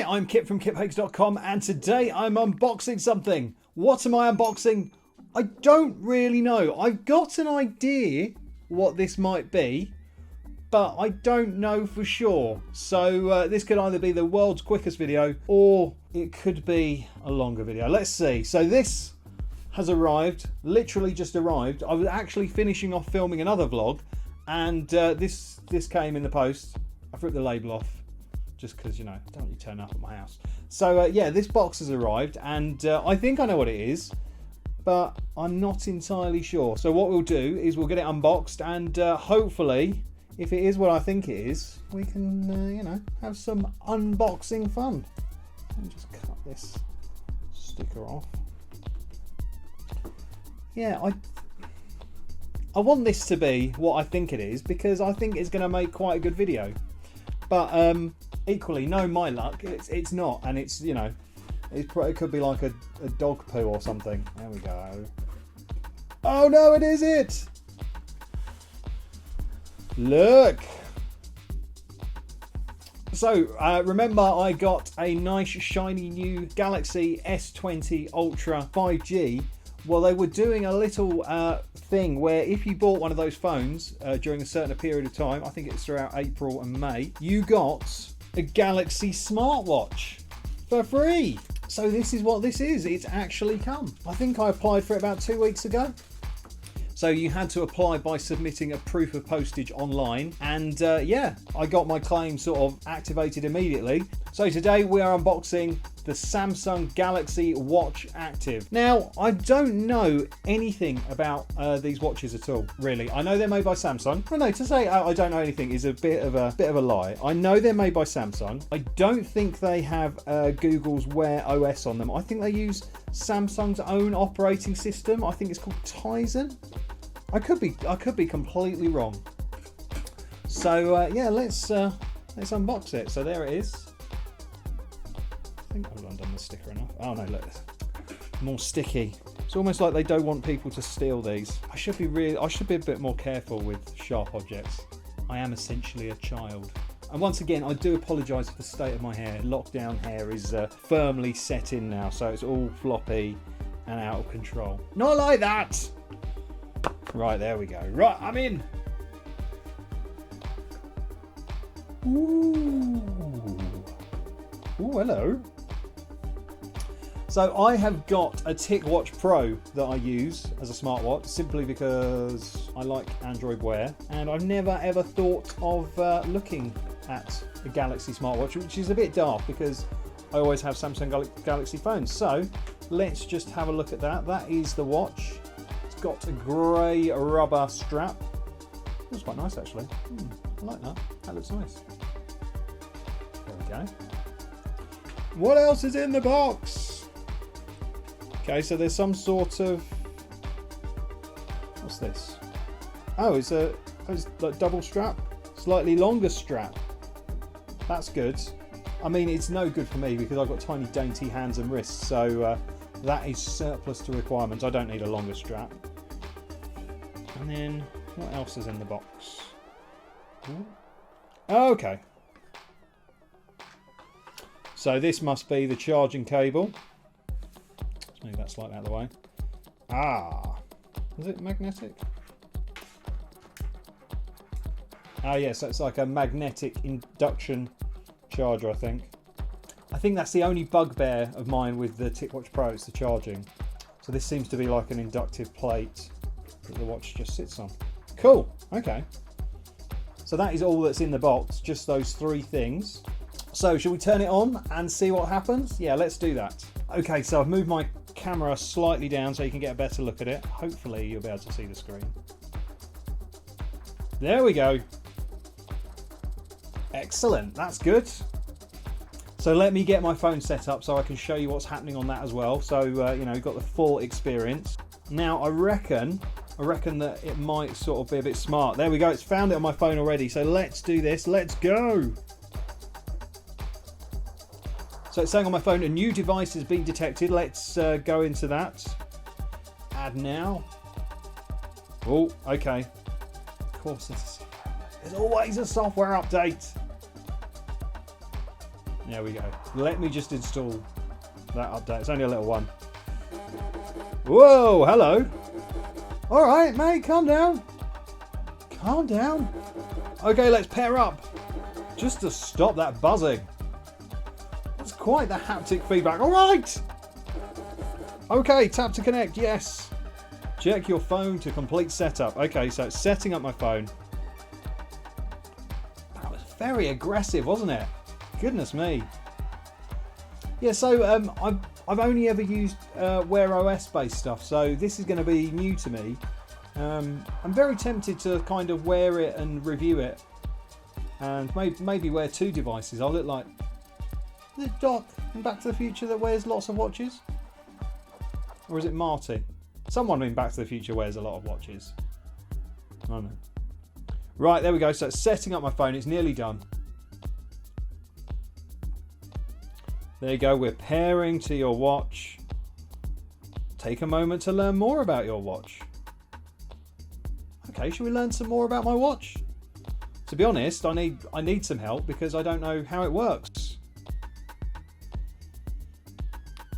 I'm Kip from kiphakes.com, and today I'm unboxing something. What am I unboxing? I don't really know. I've got an idea what this might be, but I don't know for sure. So this could either be the world's quickest video or it could be a longer video. Let's see. So this has arrived, literally just arrived. I was actually finishing off filming another vlog, and this came in the post. I ripped the label off just because, you know, don't want you turn up at my house. So yeah, this box has arrived, and I think I know what it is, but I'm not entirely sure. So what we'll do is we'll get it unboxed, and hopefully, if it is what I think it is, we can, you know, have some unboxing fun. Let me just cut this sticker off. Yeah, I want this to be what I think it is, because I think it's going to make quite a good video. But equally, no, my luck, it's not, and it's, you know, it could be like a dog poo or something. There we go. Oh no, it is it! Look! So, remember I got a nice shiny new Galaxy S20 Ultra 5G. Well, they were doing a little thing where if you bought one of those phones during a certain period of time, I think it's throughout April and May, you got a Galaxy smartwatch for free. So this is what this is. It's actually come. I think I applied for it about 2 weeks ago. So you had to apply by submitting a proof of postage online, and yeah, I got my claim sort of activated immediately. So today we are unboxing the Samsung Galaxy Watch Active. Now, I don't know anything about these watches at all, really. I know they're made by Samsung. Well, no, to say I don't know anything is a bit of a lie. I know they're made by Samsung. I don't think they have Google's Wear OS on them. I think they use Samsung's own operating system. I think it's called Tizen. I could be completely wrong. So yeah, let's unbox it. So there it is. I think I've undone the sticker enough. Oh no, look, more sticky. It's almost like they don't want people to steal these. I should be a bit more careful with sharp objects. I am essentially a child. And once again, I do apologise for the state of my hair. Lockdown hair is firmly set in now, so it's all floppy and out of control. Not like that. Right, there we go. Right, I'm in. Ooh. Ooh, hello. So I have got a TicWatch Pro that I use as a smartwatch simply because I like Android Wear, and I've never ever thought of looking at a Galaxy smartwatch, which is a bit daft because I always have Samsung Galaxy phones. So let's just have a look at that. That is the watch. It's got a grey rubber strap. Looks quite nice actually. I like that. That looks nice. There we go. What else is in the box? Okay, so there's some sort of... What's this? Oh, it's like double strap. Slightly longer strap. That's good. I mean, it's no good for me because I've got tiny dainty hands and wrists, so that is surplus to requirements. I don't need a longer strap. And then, what else is in the box? Oh, okay. So this must be the charging cable. Let's move that slightly out of the way. Ah, is it magnetic? Ah, yes, that's like a magnetic induction charger, I think. I think that's the only bugbear of mine with the TicWatch Pro, it's the charging. So this seems to be like an inductive plate that the watch just sits on. Cool, okay. So that is all that's in the box, just those three things. So shall we turn it on and see what happens? Yeah, let's do that. Okay, so I've moved my camera slightly down so you can get a better look at it. Hopefully you'll be able to see the screen. There we go. Excellent, that's good. So let me get my phone set up so I can show you what's happening on that as well. So, you know, you've got the full experience. Now, I reckon that it might sort of be a bit smart. There we go, it's found it on my phone already. So let's do this, let's go. So it's saying on my phone, a new device has been detected. Let's go into that. Add now. Oh, okay. Of course, there's always a software update. There we go. Let me just install that update. It's only a little one. Whoa, hello. All right, mate, calm down. Calm down. Okay, let's pair up. Just to stop that buzzing. That's quite the haptic feedback. All right. Okay, tap to connect. Yes. Check your phone to complete setup. Okay, so it's setting up my phone. That was very aggressive, wasn't it? Goodness me. Yeah, so I've only ever used Wear OS based stuff, so this is going to be new to me. I'm very tempted to kind of wear it and review it, and maybe wear two devices. I'll look like the Doc in Back to the Future that wears lots of watches, or is it Marty? Someone in Back to the Future wears a lot of watches. I don't know. Right, there we go. So it's setting up my phone. It's nearly done. There you go. We're pairing to your watch. Take a moment to learn more about your watch. Okay, should we learn some more about my watch? To be honest, I need some help because I don't know how it works.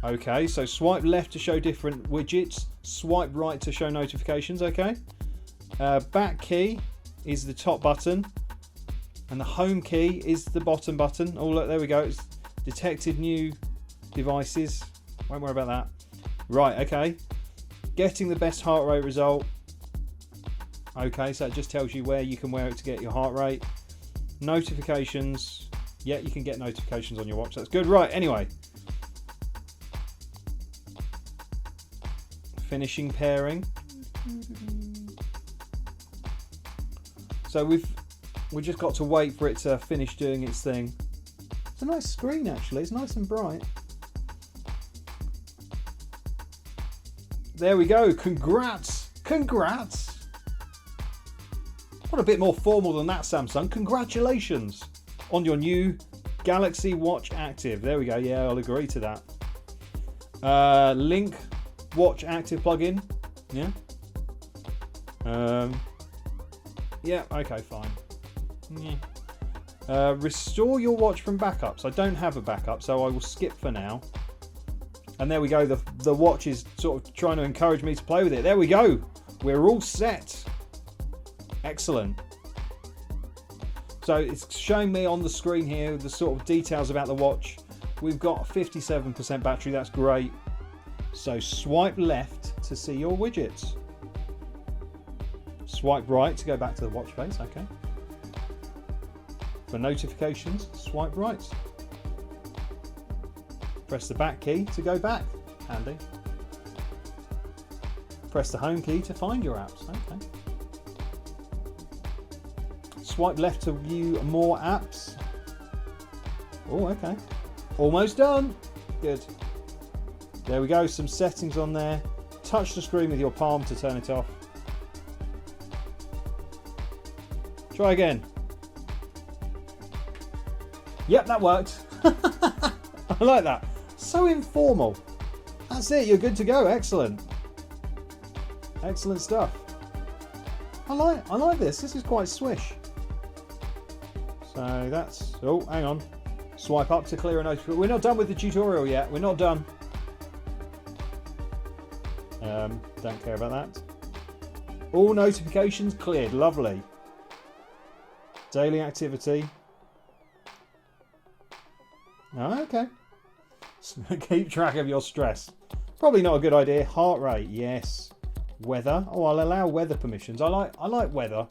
Okay, so swipe left to show different widgets. Swipe right to show notifications. Okay. Back key is the top button, and the home key is the bottom button. Oh look, there we go. It's detected new devices. Won't worry about that. Right. Okay. Getting the best heart rate result. Okay, so it just tells you where you can wear it to get your heart rate. Notifications. Yeah, you can get notifications on your watch. That's good. Right. Anyway. Finishing pairing. So we just got to wait for it to finish doing its thing. It's a nice screen actually. It's nice and bright. There we go. Congrats. Congrats. What a bit more formal than that, Samsung. Congratulations on your new Galaxy Watch Active. There we go. Yeah, I'll agree to that. Link Watch Active plugin. Yeah. Yeah. Okay. Fine. Yeah. Restore your watch from backups. I don't have a backup, so I will skip for now. And there we go. The watch is sort of trying to encourage me to play with it. There we go. We're all set. Excellent. So it's showing me on the screen here the sort of details about the watch. We've got 57% battery. That's great. So swipe left to see your widgets. Swipe right to go back to the watch face. Okay. For notifications, swipe right. Press the back key to go back. Handy. Press the home key to find your apps. Okay. Swipe left to view more apps. Oh, okay. Almost done. Good. There we go, some settings on there. Touch the screen with your palm to turn it off. Try again. Yep, that worked. I like that. So informal. That's it, you're good to go. Excellent. Excellent stuff. I like this. This is quite swish. So that's... Oh, hang on. Swipe up to clear a notification. We're not done with the tutorial yet. We're not done. Don't care about that. All notifications cleared. Lovely. Daily activity. Oh, okay. Keep track of your stress. Probably not a good idea. Heart rate. Yes. Weather. Oh, I'll allow weather permissions. I like weather.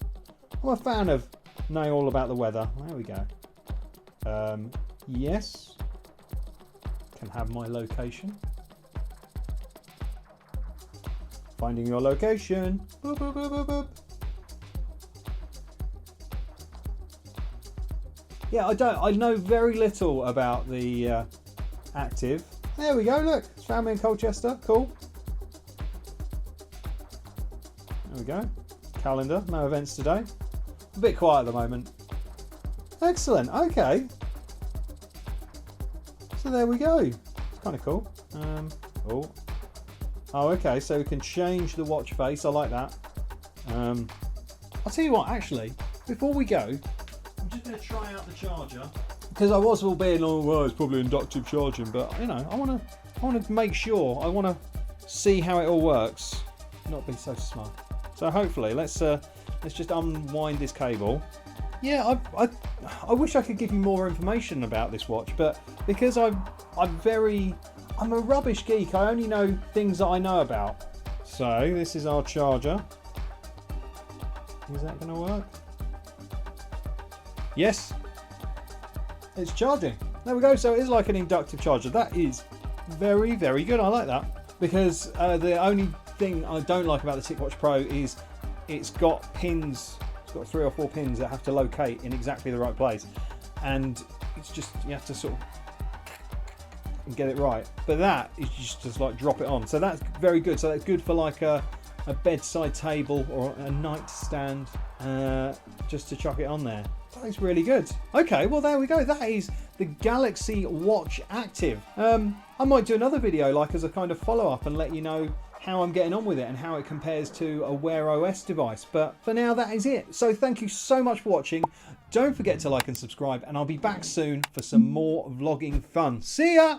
I'm a fan of knowing all about the weather. There we go. Yes. Can have my location. Finding your location. Boop, boop, boop, boop, boop. Yeah, I know very little about the Active. There we go, look. It's found me in Colchester. Cool. There we go. Calendar. No events today. A bit quiet at the moment. Excellent. Okay. So there we go. It's kind of cool. Oh, okay. So we can change the watch face. I like that. I'll tell you what, actually, before we go, I'm just going to try out the charger. because I was all being, oh well, it's probably inductive charging, but you know, I want to make sure, I want to see how it all works, not be so smart. So hopefully, let's just unwind this cable. Yeah, I wish I could give you more information about this watch, but because I'm a rubbish geek, I only know things that I know about. So this is our charger. Is that going to work? Yes, it's charging. There we go. So it is like an inductive charger. That is very, very good. I like that, because the only thing I don't like about the TicWatch Pro is it's got pins. It's got 3 or 4 pins that have to locate in exactly the right place, and it's just, you have to sort of get it right. But that is just like drop it on. So that's very good. So that's good for like a bedside table or a nightstand, just to chuck it on there. That is really good. Okay, well there we go. That is the Galaxy Watch Active. I might do another video like as a kind of follow-up and let you know how I'm getting on with it and how it compares to a Wear OS device. But for now, that is it. So thank you so much for watching. Don't forget to like and subscribe, and I'll be back soon for some more vlogging fun. See ya!